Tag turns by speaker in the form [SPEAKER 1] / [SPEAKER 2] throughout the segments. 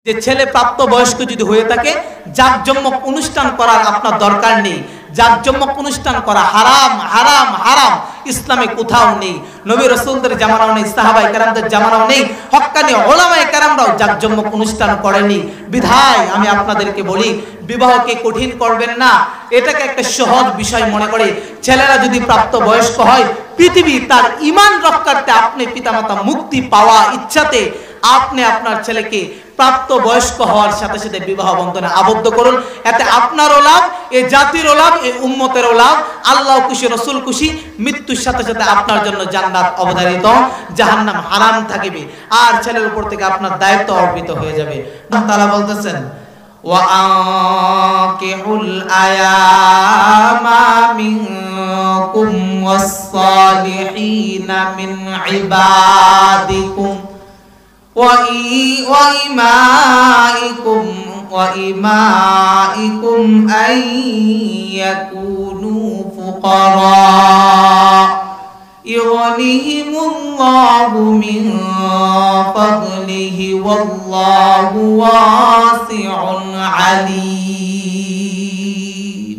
[SPEAKER 1] যে ছেলে প্রাপ্ত বয়স্ক যদি হয়ে থাকে জাকজমক অনুষ্ঠান করার আপনার দরকার নেই। জাকজমক অনুষ্ঠান করা হারাম হারাম হারাম, ইসলামে কোথাও নেই। নবী রাসূলদের জামানাও নেই, সাহাবায়ে কেরামদের জামানাও নেই, হক্কানি উলামায়ে কেরামরাও জাকজমক অনুষ্ঠান করেনি। বিধায় আমি আপনাদেরকে বলি, বিবাহকে কঠিন করবেন না, এটাকে একটা সহজ বিষয় মনে করে। ছেলেরা যদি প্রাপ্ত বয়স্ক হয়, পৃথিবী তার ঈমান রক্ষার্থে আপনি পিতামাতা মুক্তি পাওয়া ইচ্ছাতে আপনি আপনার ছেলেকে প্রাপ্ত বয়স্ক হওয়ার সাথে সাথে বিবাহ বন্ধনে আবদ্ধ করুন। এতে আপনারও লাভ, এই জাতিরও লাভ, এই উম্মতেরও লাভ। আল্লাহ খুশি, রাসূল খুশি, মৃত্যুর সাথে সাথে আপনার জন্য জান্নাত অবধারিত, জাহান্নাম হারাম থাকবে, আর ছেলের উপর থেকে আপনার দায়িত্ব অর্পিত হয়ে যাবে। আল্লাহ তাআলা বলতেছেন, ওয়া আনকিহুল আয়ামা মিনকুম ওয়াস-সালিহিনা মিন ইবাদিকুম وإمائكم أن يكونوا فقراء يغنيهم الله من فضله والله واسع عليم।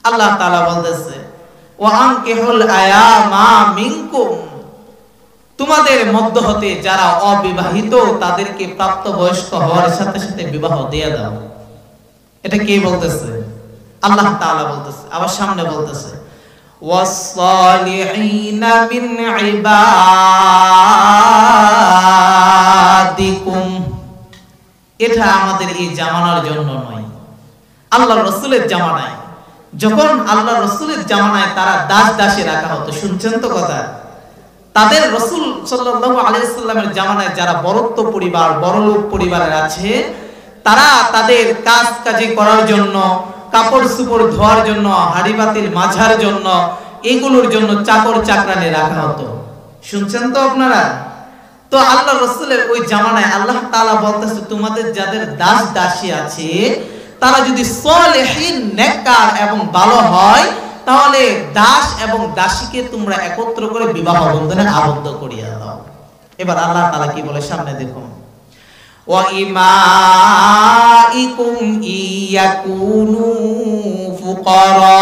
[SPEAKER 1] আল্লাহ তাআলা বলতেছে, ওয়ানকিহুল আয়ামা মিনকুম, তোমাদের মধ্য হতে যারা অবিবাহিত তাদেরকে প্রাপ্ত বয়স্ক হওয়ার সাথে সাথে বিবাহ দিয়ে দাও। এটা কে বলতেছে? আল্লাহ তাআলা বলতেছে। আবার সামনে বলতেছে, ওয়াস-সালিহিনা মিন ইবাদিকুম। এটা আমাদের এই জামানার জন্য নয়, আল্লাহর রাসূলের জামানায়, যখন আল্লাহর রাসূলের জামানায় তারা দাস দাসী রাখা হতো, শুনছেন তো কথা, তাদের রাসূল সাল্লাল্লাহু আলাইহি সাল্লামের জামানায় যারা বড়ত্ব পরিবার, বড়লোক পরিবারের আছে, তারা তাদের কাজ কাজে করার জন্য, কাপড় চোপড় ধোয়ার জন্য, হাড়ি পাতিল মাঝার জন্য, এগুলোর জন্য চাকর চাকরানি রাখা হতো। শুনছেন তো আপনারা? তো আল্লাহ রাসূলের ওই জামানায় আল্লাহ তাআলা বলতেছে, তোমাদের যাদের দাস দাসী আছে তারা যদি সালেহিন, নেককার এবং ভালো হয়, তাহলে দাস এবং দাসীকে তোমরা একত্র করে বিবাহ বন্ধনে আবদ্ধ করিয়া দাও। এবার আল্লাহ তাআলা কি বলে, সামনে দেখুন, ওয়া ইমাইকুম ইয়াকুনু ফুকারা।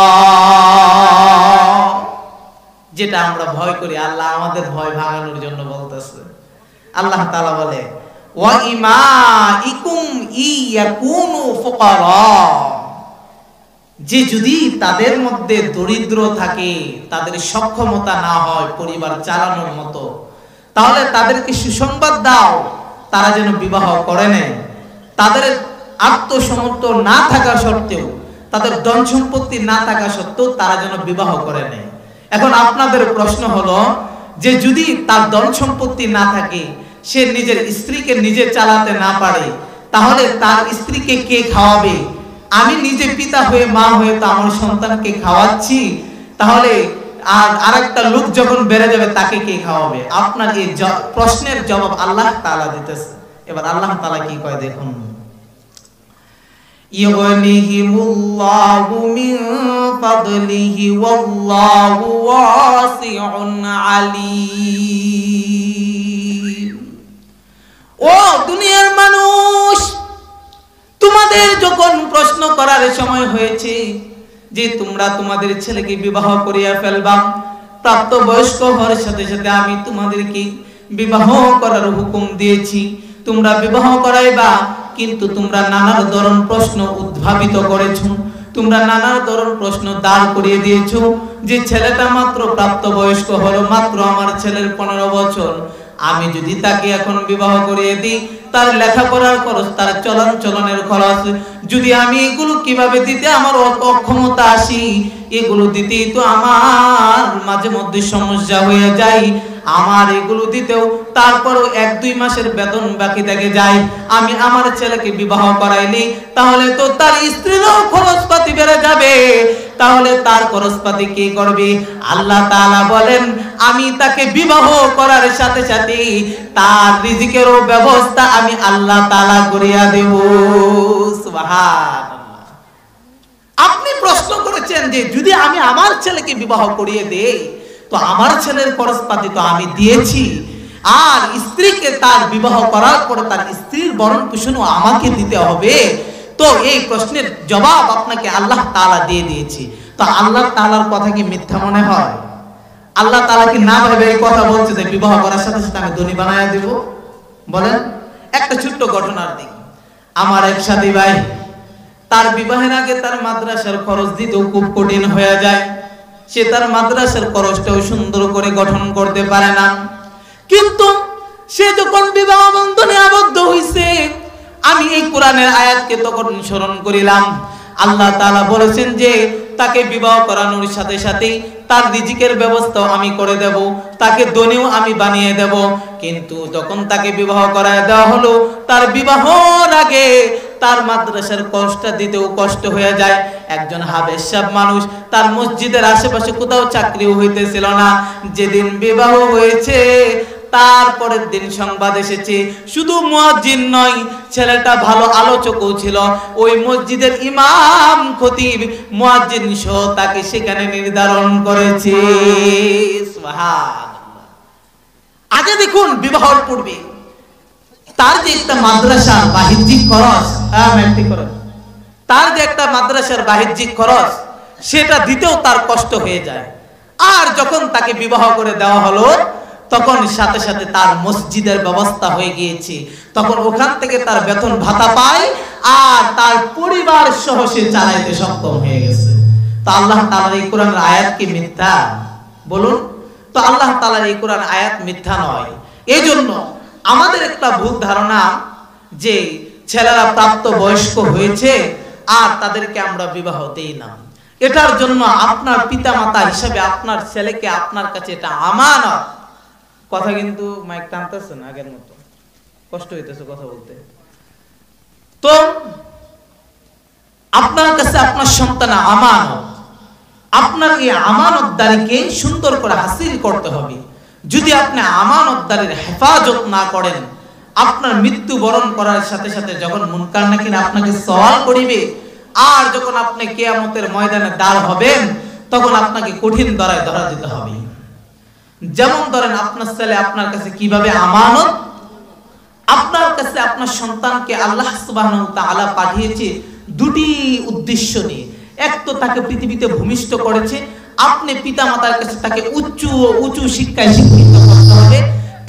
[SPEAKER 1] যেটা আমরা ভয় করি, আল্লাহ আমাদের ভয় ভাঙানোর জন্য বলতেছে। আল্লাহ তাআলা বলে, ওয়া ইমাইকুম ইয়াকুনু ফুকারা, যে যদি তাদের মধ্যে দরিদ্র থাকে, তাদের সক্ষমতা না হয় পরিবার চালানোর মতো, তাহলে তাদেরকে সুসংবাদ দাও, তারা যেন বিবাহ করে নেয়। তাদের আত্মসমর্থ না থাকা সত্ত্বেও, তাদের ধন সম্পত্তি না থাকা সত্ত্বেও তারা যেন বিবাহ করে নেয়। এখন আপনাদের প্রশ্ন হলো যে যদি তার ধন সম্পত্তি না থাকে, সে নিজের স্ত্রীকে নিজে চালাতে না পারে, তাহলে তার স্ত্রীকে কে খাওয়াবে? আমি নিজে পিতা হয়ে, মা হয়ে তো আমার সন্তানকে খাওয়াচ্ছি, তাহলে আর একটা লোক যখন বেড়ে যাবে তাকে কে খাওয়াবে? আপনার এই প্রশ্নের জবাব আল্লাহ তাআলা দিতেছে। এবার আল্লাহ তাআলা কি কয় দেখুন, ইউগনিহিমুল্লাহু মিন ফাদলিহি ওয়াল্লাহু ওয়াসিউন আলীম। ও দুনিয়ার মানুষ, তোমাদের যখন প্রশ্ন করার সময় হয়েছে যে তোমরা তোমাদের ছেলেকে বিবাহ করিয়া ফেলবা, প্রাপ্ত বয়স্ক হওয়ার সাথে সাথে আমি তোমাদেরকে বিবাহ করার হুকুম দিয়েছি, তোমরা বিবাহ করাইবা, কিন্তু তোমরা নানা ধরন প্রশ্ন উদ্ভাবিত করেছো, তোমরা নানা ধরন প্রশ্ন দাঁড় করিয়ে দিয়েছো যে ছেলেটা মাত্র প্রাপ্ত বয়স্ক হলো, মাত্র আমার ছেলের 15 বছর, আমি যদি তাকে এখন বিবাহ করিয়ে দিই, তার লেখাপড়ার খরচ, তার চলনের খরচ যদি আমি এগুলো কিভাবে দিতে আমার অক্ষমতা আসি, এগুলো দিতেই তো আমার মাঝে মধ্যে সমস্যা হয়ে যায়, আমার এগুলো দিতেও তারপরও 1-2 মাসের বেতন বাকি থেকে যায়। আমি আমার ছেলেকে বিবাহ করাইলি, তাহলে তো তার স্ত্রীরও খরচপাতি বেড়ে যাবে, তাহলে তার খরচপাতি কে করবে? আল্লাহ তাআলা বলেন, আমি তাকে বিবাহ করার সাথে সাথে তার রিজিকেরও ব্যবস্থা আমি আল্লাহ তাআলা করিয়া দেব। সুবহানাল্লাহ। আপনি প্রশ্ন করেছেন যে যদি আমি আমার ছেলেকে বিবাহ করিয়ে দেই, তো আমার ছেলের খরচপাতি তো আমি দিয়েছি, আর স্ত্রীকে তার বিবাহ করার পরে তার স্ত্রীর ভরণ পোষণও আমাকে দিতে হবে, তো এই প্রশ্নের জবাব আপনাকে আল্লাহ তাআলা দিয়ে দিয়েছে। তো আল্লাহ তাআলার কথা কি মিথ্যা মনে হয়? আল্লাহ তাআলা কি না ভেবে এই কথা বলছে যে বিবাহ করার সাথে সাথে আমি ধনী বানায়া দেব? বলেন। একটা ছোট্ট ঘটনার দিক, আমার এক সাথী ভাই, তার বিবাহের আগে তার মাদ্রাসার খরচ দিতেও খুব কঠিন হয়ে যায়। সে তার মাদ্রাসার খরচটাও সুন্দর করে গঠন করতে পারে না। কিন্তু সে যখন বিবাহ বন্ধনে আবদ্ধ হইছে, আমি এই কোরআনের আয়াতকে তখন স্মরণ করিলাম। আল্লাহ তাআলা বলেছেন যে তাকে বিবাহ করানোর সাথে সাথে তার রিজিকের ব্যবস্থা আমি করে দেব, তাকে ধনীও আমি বানিয়ে দেব। কিন্তু যখন তাকে বিবাহ করায় দেওয়া হলো, তার বিবাহর আগে তার মাদ্রাসার কষ্ট দিতেও কষ্ট হয়ে যায়। একজন হাবেশ সাহেব মানুষ, তার মসজিদের আশেপাশে কোথাও চাকরিও হইতেছিল না। যেদিন বিবাহ হয়েছে তারপরের দিন সংবাদ এসেছে, শুধু মুয়াজ্জিন নয়, ছেলেটা ভালো আলোচকও ছিল। ওই মসজিদের ইমাম, খতিব, মুয়াজ্জিন সহ তাকে সেখানে নির্ধারণ করেছে। সুবহানাল্লাহ। আগে দেখুন বিবাহের পূর্বে তার যে একটা মাদ্রাসার বাহ্যিক খরচ, তার যে একটা মাদ্রাসার বাহ্যিক খরচ, সেটা দিতেও তার কষ্ট হয়ে যায়। আর যখন তাকে বিবাহ করে দেওয়া হলো, তখন সাথে সাথে তার মসজিদের ব্যবস্থা হয়ে গিয়েছে। তখন ওখান থেকে তার বেতন ভাতা পায় আর তার পরিবার সহ সে চালাইতে সক্ষম হয়ে গেছে। তো আল্লাহ তাআলার এই কোরআনের আয়াত কি মিথ্যা? বলুন তো। আল্লাহ তাআলার এই কোরআন আয়াত মিথ্যা নয়। এই জন্য আমাদের একটা ভুল ধারণা যে ছেলেরা প্রাপ্ত বয়স্ক হয়েছে আর তাদেরকে আমরা বিবাহ দেই না। এটার জন্য আপনার পিতামাতা হিসেবে আপনার ছেলেকে আপনার কাছে এটা আমানত। কথা কিন্তু মাইক টানতেছে না আগের মতো, কষ্ট হইতেছে কথা বলতে। তো আপনার কাছে আপনার সন্তান আমানত। আপনার এই আমানতদারিকে সুন্দর করে হাসিল করতে হবে। যদি আপনি আমানতদারির হেফাজত না করেন, আপনার মৃত্যু বরণ করার সাথে সাথে যখন মুনকার নাকির আপনাকে সওয়াল করিবে, আর যখন আপনি কিয়ামতের ময়দানে দাঁড় হবেন, তখন আপনাকে কঠিন দরায় ধরা দিতে হবে। যেমন ধরেন, আপনার ছেলে আপনার কাছে কিভাবে আমানত, আপনার কাছে আপনার সন্তানকে আল্লাহ সুবহানাহু ওয়া তাআলা পাঠিয়েছে দুটি উদ্দেশ্য নিয়ে। এক তো তাকে পৃথিবীতে ভূমিষ্ঠ করেছে, আপনি পিতামাতার কাছে তাকে উঁচু শিক্ষায় শিক্ষিত করতে হবে,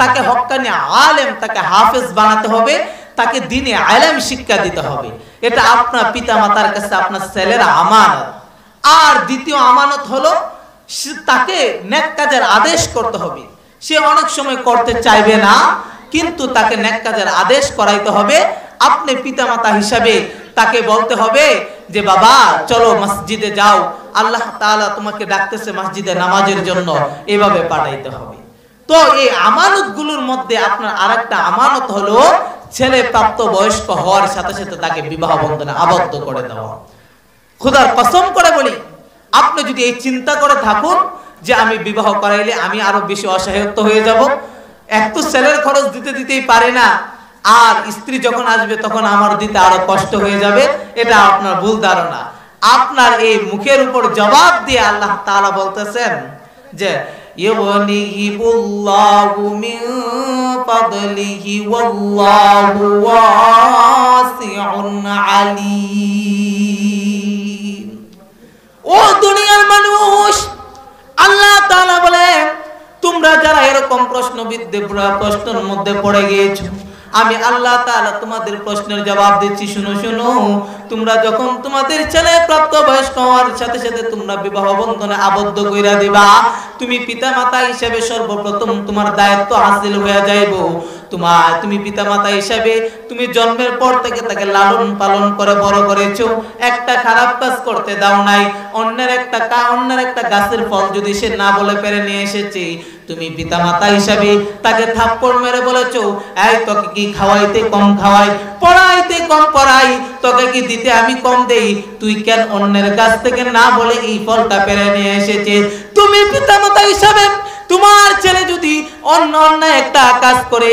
[SPEAKER 1] তাকে হক্কানি আলেম, তাকে হাফেজ বানাতে হবে, তাকে দ্বীনে আলেম শিক্ষা দিতে হবে। এটা আপনার পিতামাতার কাছে আপনার ছেলের আমানত। আর দ্বিতীয় আমানত হলো তাকে নেক কাজের আদেশ করতে হবে। সে অনেক সময় করতে চাইবে না, কিন্তু তাকে নেক কাজের আদেশ করাইতে হবে। আপনি পিতামাতা হিসাবে তাকে বলতে হবে যে বাবা চলো মসজিদে যাও, আল্লাহ তাআলা তোমাকে ডাকতেছে মসজিদে নামাজের জন্য, এভাবে পাঠাইতে হবে। তো এই আমানতগুলোর মধ্যে আপনার আরেকটা আমানত হলো ছেলে প্রাপ্ত বয়স্ক হওয়ার সাথে সাথে তাকে বিবাহ বন্ধনে আবদ্ধ করে দেওয়া। খোদার কসম করে বলি, আপনি যদি এই চিন্তা করে থাকুন যে আমি বিবাহ করাইলে আমি আরো বেশি অসহায়ত্ব হয়ে যাব, এক তো ছেলের খরচ দিতে দিতেই পারে না, আর স্ত্রী যখন আসবে তখন আমার দিতে আরো কষ্ট হয়ে যাবে, এটা আপনার ভুল ধারণা। আপনার এই মুখের উপর জবাব দিয়ে আল্লাহ তাআলা বলতেছেন যে ইউগনিহিবুল্লাহু মিন ফাদলিহি ওয়াল্লাহু ওয়াসিউন আলীম। ও দুনিয়ার মানুষ, আল্লাহ তাআলা বলেন তোমরা যারা এরকম প্রশ্নের মধ্যে পড়ে গিয়েছো, আমি আল্লাহ তাআলা তোমাদের প্রশ্নের জবাব দিচ্ছি। শুনো শুনো, তোমরা যখন তোমাদের ছেলে প্রাপ্তবয়স্ক হওয়ার সাথে সাথে তোমরা বিবাহ বন্ধনে আবদ্ধ কইরা দিবা, তুমি পিতামাতা হিসেবে সর্বপ্রথম তোমার দায়িত্ব হাসিল হয়ে যাইব। তুমি পিতামাতা হিসেবে তুমি জন্মের পর থেকে তাকে লালন পালন করে বড় করেছো, একটা খারাপ কাজ করতে দাও নাই। অন্যের একটা গাছের ফল যদি সে না বলে পেরে নিয়ে এসেছে, তুমি পিতামাতা হিসাবে তাকে থাপ্পড় মেরে বলেছো, এই তোকে কি খাওয়াইতে কম খাওয়াই, পড়াইতে কম পড়াই, তোকে কি দিতে আমি কম দেই, তুই কেন অন্যের গাছ থেকে না বলে এই ফলটা পেরে নিয়ে এসেছে? তুমি পিতামাতা হিসাবে তোমার ছেলে যদি অন্যায় একটা কাজ করে,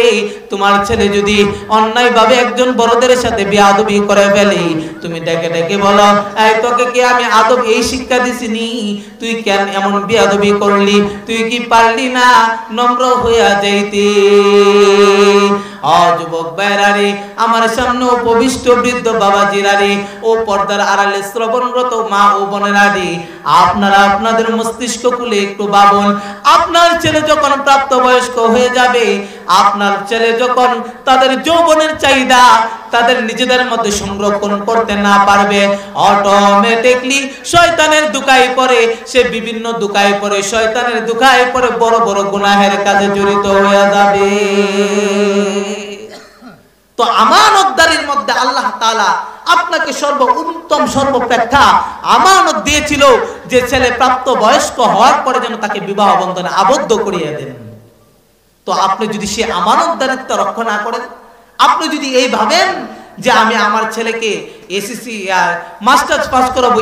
[SPEAKER 1] তোমার ছেলে যদি অন্যায়ভাবে একজন বড়দের সাথে বেয়াদবি করে ফেলে, তুমি ডেকে ডেকে বলো, এই তোকে কি আমি আদব এই শিক্ষা দিছিনি? তুই কেন এমন বেয়াদবি করলি? তুই কি পারলি না নম্র হইয়া যাইতে? যুবক ভাইরা রে, আমার সামনে উপবিষ্ট বৃদ্ধ বাবাজিরা রে, ও পর্দার আড়ালে শ্রবণরত মা ও বোনেরা রে, আপনারা আপনাদের মস্তিষ্ক খুলে একটু ভাবুন, আপনার ছেলে যখন প্রাপ্তবয়স্ক হয়ে যাবে, আপনার ছেলে যখন তাদের যৌবনের চাহিদা তাদের নিজেদের মধ্যে সংরক্ষণ করতে না পারবে, অটোমেটিকলি শয়তানের দুকায় পড়ে, সে বিভিন্ন দুকায় পড়ে, শয়তানের দুকায় পড়ে বড় বড় গুনাহের কাজে জড়িত হয়ে যাবে। তো আমানতদারির মধ্যে আল্লাহ তাআলা আপনাকে সর্বোত্তম সর্বপ্রেক্ষা আমানত দিয়েছিল যে ছেলে প্রাপ্ত বয়স্ক হওয়ার পরে যেন তাকে বিবাহ বন্ধনে আবদ্ধ করিয়ে দেন। তো আপনি যদি সে আমানতদারিত্ব রক্ষা না করেন, আপনি যদি এই ভাবেন যে আমি আমার ছেলেকে এসএসসি মাস্টার্স পাস করাবো,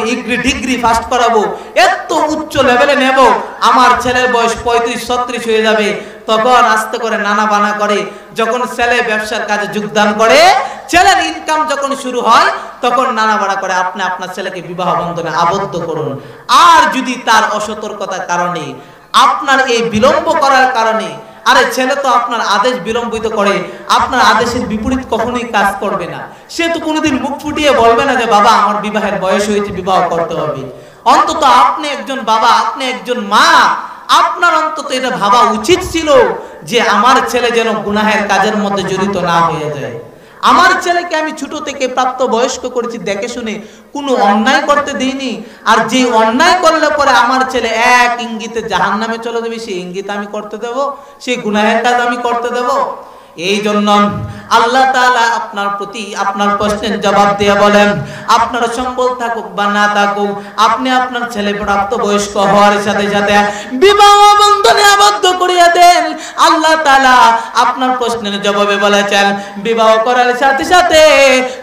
[SPEAKER 1] ডিগ্রি পাস করাবো, এত উচ্চ লেভেলে নেব, আমার ছেলের বয়স 35-36 হয়ে যাবে, তখন আস্তে করে নানা বানা করে, যখন ছেলে ব্যবসার কাজে যোগদান করে, ছেলের ইনকাম যখন শুরু হয়, তখন নানা বানা করে আপনি আপনার ছেলেকে বিবাহ বন্ধনে আবদ্ধ করুন। আর যদি তার অসতর্কতার কারণে, আপনার এই বিলম্ব করার কারণে, আরে ছেলে তো আপনার আদেশ বিলম্বিত করে, আপনার আদেশের বিপরীত কখনোই কাজ করবে না, সে তো কোনোদিন মুখ ফুটিয়ে বলবে না যে বাবা আমার বিবাহের বয়স হয়েছে, বিবাহ করতে হবে। অন্তত আপনি একজন বাবা, আপনি একজন মা, আপনার অন্তত এটা ভাবা উচিত ছিল যে আমার ছেলে যেন গুনাহের কাজের মধ্যে জড়িত না হয়ে যায়। আমার ছেলেকে আমি ছোট থেকে প্রাপ্ত বয়স্ক করেছি, দেখে শুনে কোনো অন্যায় করতে দিইনি। আর যে অন্যায় করলে পরে আমার ছেলে এক ইঙ্গিতে জাহান্নামে চলে যাবে, সেই ইঙ্গিত আমি করতে দেব? সেই গুনাহের কাজ আমি করতে দেব? এই জন্য আল্লাহ তাআলা আপনার প্রতি আপনার প্রশ্নের জবাব দিয়ে বলেন, আপনার সম্বল থাকুক বা না থাকুক, আপনি আপনার ছেলে প্রাপ্তবয়স্ক হওয়ার সাথে সাথে বিবাহ বন্ধনে আবদ্ধ করিয়ে দেন। আল্লাহ তাআলা আপনার প্রশ্নের জবাবে বলেছেন, বিবাহ করার সাথে সাথে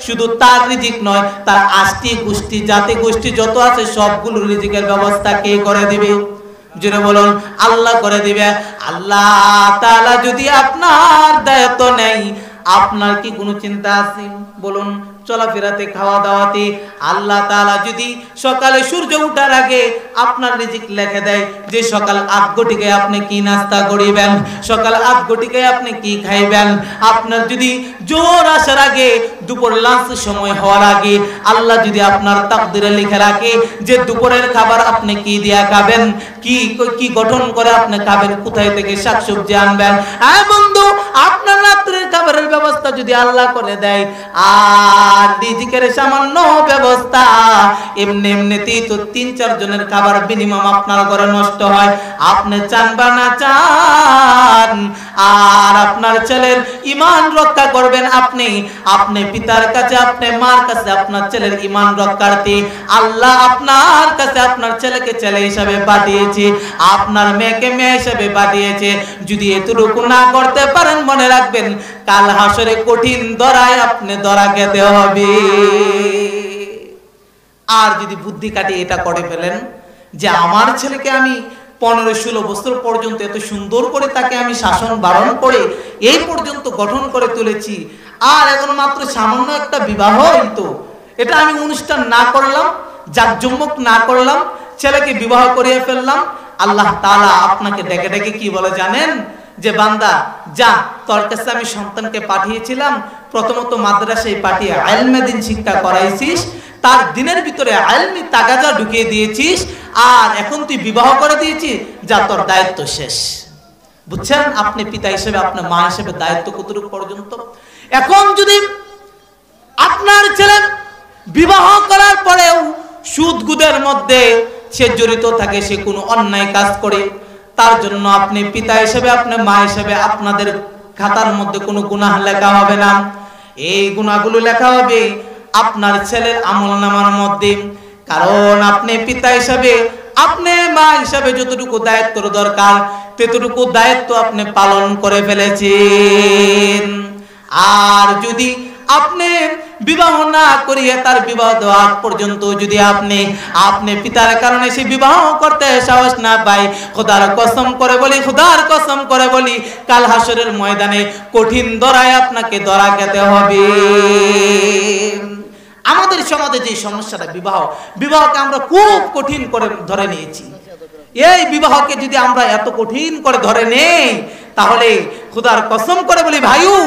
[SPEAKER 1] শুধু তার রিজিক নয়, তার আষ্টি গোষ্ঠী জাতি গোষ্ঠী যত আছে সবগুলো রিজিকের ব্যবস্থা কে করে দিবে? জোরে বলুন, আল্লাহ করে দিবে। আল্লাহ তাআলা যদি আপনার দায়িত্ব নেই, আপনার কি কোনো চিন্তা আছে? বলুন, চলাফেরাতে, খাওয়া দাওয়াতে আল্লাহ তাআলা যদি সকালে সূর্য ওঠার আগে আপনার রিজিক লিখে দেয় যে সকাল 8 ঘটিকায় আপনি কি নাস্তা করিবেন, সকাল 8 ঘটিকায় আপনি কি খাইবেন, আপনার যদি জোর আসার আগে, দুপুর লাঞ্চ সময় হওয়ার আগে আল্লাহ যদি আপনার তাকদিরে লিখে রাখে যে দুপুরের খাবার আপনি কি দিয়া খাবেন, কি গঠন করে আপনি খাবেন, কোথায় থেকে শাকসবজি আনবেন, হ্যাঁ বন্ধু, আপনার রাত্রের খাবারের ব্যবস্থা যদি আল্লাহ করে দেয়, আর রিজিকের সামান্য ব্যবস্থা, এমনিতেই তো 3-4 জনের খাবার মিনিমাম আপনার ঘরে নষ্ট হয়। আপনি চান বা না চান, আর আপনার ছেলের ঈমান রক্ষা করবেন আপনি পিতার কাছে, আপনি মার কাছে আপনার ছেলের ঈমান রক্ষার্থে আল্লাহ আপনার কাছে আপনার ছেলেকে ছেলে হিসাবে পাঠিয়েছে, আপনার মেয়েকে মেয়ে হিসাবে পাঠিয়েছে। যদি এতটুকু না করতে পারেন, মনে রাখবেন কাল হাসরে কঠিন ধরায় আপনি ধরা খেতে হবে। আর যদি বুদ্ধি কাটিয়ে এটা করে ফেলেন যে আমার ছেলেকে আমি 15-16 বছর পর্যন্ত এত সুন্দর করে তাকে আমি শাসন বারণ করে এই পর্যন্ত গঠন করে তুলেছি, আর এখন মাত্র সামান্য একটা বিবাহ হইতো, এটা আমি অনুষ্ঠান না করলাম, জাকজমক না করলাম, ছেলেকে বিবাহ করিয়ে ফেললাম, আল্লাহ তাআলা আপনাকে ডেকে ডেকে কি বলে জানেন? যে বান্দা যা, তোর কাছে আমি সন্তানকে পাঠিয়েছিলাম, প্রথমত মাদ্রাসায় পাঠিয়ে ইলমে দ্বীন শিক্ষা করাইছিস, তার দিনের ভিতরে ইলমি তাগাজা ঢুকিয়ে দিয়েছিস, আর এখন তুই বিবাহ করে দিয়েছিস, যা তোর দায়িত্ব শেষ। বুঝছেন? আপনি পিতা হিসেবে, আপনার মা হিসেবে দায়িত্ব কতটুকু পর্যন্ত। এখন যদি আপনার ছেলে বিবাহ করার পরেও সুদ গুদের মধ্যে সে জড়িত থাকে, সে কোনো অন্যায় কাজ করে, তার জন্য আপনি পিতা হিসেবে, আপনি মা হিসেবে আপনাদের খাতার মধ্যে কোনো গুনাহ লেখা হবে না। এই গুনাহগুলো লেখা হবে আপনার ছেলের আমলনামার মধ্যে, কারণ আপনি পিতা হিসেবে, আপনি মা হিসেবে যতটুকু দায়িত্ব দরকার ততটুকু দায়িত্ব আপনি পালন করে ফেলেছেন। আর যদি আপনি বিবাহ না করিয়ে তার বিবাহ দেওয়া পর্যন্ত যদি আপনি পিতার কারণে সেই বিবাহ করতে সাহস না পাই, খোদার কসম করে বলি কাল হাসরের ময়দানে কঠিন দরায় আপনাকে দরা খেতে হবে। আমাদের সমাজে যে সমস্যাটা বিবাহকে আমরা খুব কঠিন করে ধরে নিয়েছি। এই বিবাহকে যদি আমরা এত কঠিন করে ধরে নেই, তাহলে খোদার কসম করে বলি ভাইও,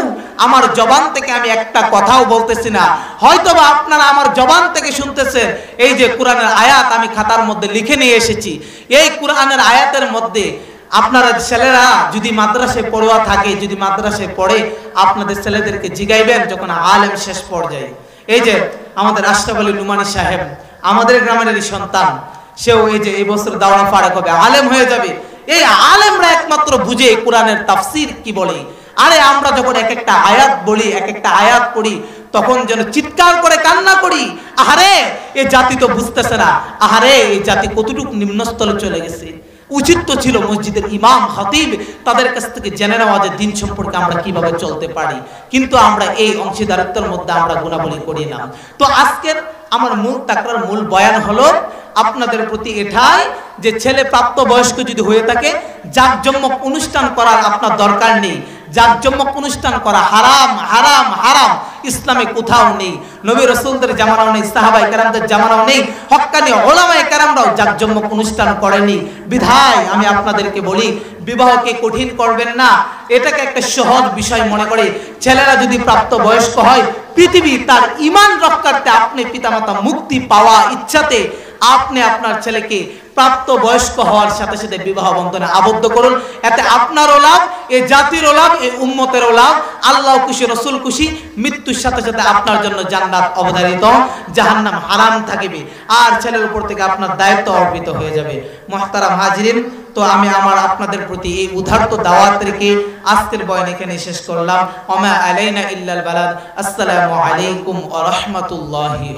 [SPEAKER 1] আমার জবান থেকে আমি একটা কথাও বলতেছি না, হয়তোবা আপনারা আমার জবান থেকে শুনতেছেন। এই যে কোরআনের আয়াত আমি খাতার মধ্যে লিখে নিয়ে এসেছি, এই কোরআনের আয়াতের মধ্যে আপনারা ছেলেরা যদি মাদ্রাসায় পড়ুয়া থাকে, যদি মাদ্রাসায় পড়ে, আপনাদের ছেলেদেরকে জিগাইবেন যখন আলেম শেষ পর্যায়ে। এই যে আমাদের আশরাফ আলী নুমানী সাহেব, আমাদের গ্রামেরই সন্তান, সেও এই যে এই বছর দাওরা ফারেক হবে, আলেম হয়ে যাবে। এই আলেমরা একমাত্র বুঝে কোরআনের তাফসীর কি বলে। আরে আমরা যখন এক একটা আয়াত বলি, এক একটা আয়াত পড়ি, তখন যেন চিৎকার করে কান্না করি, আহারে এই জাতি তো বুঝতেছে না, আহারে এই জাতি কতটুকু নিম্নস্তরে চলে গেছে। উচিত তো ছিল মসজিদের ইমাম খতিব তাদের কাছ থেকে জেনে নেওয়া যে দিন সম্পর্কে আমরা কিভাবে চলতে পারি, কিন্তু আমরা এই অংশীদারিত্বের মধ্যে আমরা গুণাবলী করি না। তো আজকের আমার মূল তাকরার মূল বয়ান হলো আপনাদের প্রতি এটাই যে ছেলে প্রাপ্ত বয়স্ক যদি হয়ে থাকে, জাঁকজমক অনুষ্ঠান করার আপনার দরকার নেই। জাঁকজমক অনুষ্ঠান করা হারাম হারাম হারাম, ইসলামে কোথাও নেই। নবী রাসূলদের জামানাও নেই, সাহাবায়ে কেরামদের জামানাও নেই, হক্কানি উলামায়ে কেরামরাও জাঁকজমক অনুষ্ঠান করেনি। বিধায় আমি আপনাদেরকে বলি, বিবাহকে কঠিন করবেন না, এটাকে একটা সহজ বিষয় মনে করে ছেলেরা যদি প্রাপ্ত বয়স্ক হয়, পৃথিবী তার ঈমান রক্ষার্থে আপনি পিতামাতা মুক্তি পাওয়া ইচ্ছাতে আপনি আপনার ছেলেকে প্রাপ্ত বয়স্ক হওয়ার সাথে সাথে বিবাহ বন্ধনে আবদ্ধ করুন। এতে আপনারও লাভ, এই জাতিরও লাভ, এই উম্মতেরও লাভ, আল্লাহ খুশি, রসুল খুশি। মৃত্যুর সাথে সাথে আপনার জন্য জান্নাত অবধারিত, জাহান্নাম হারাম থাকবে, আর ছেলের উপর থেকে আপনার দায়িত্ব অর্পিত হয়ে যাবে। মুহতারাম হাজিরিন, তো আমি আপনাদের প্রতি এই উদারত দাওয়াত রেখে আজকের বয়ান এখানে শেষ করলাম। ওমা আলাইনা ইল্লাল বালাগ। আসসালামু আলাইকুম ওয়া রাহমাতুল্লাহি।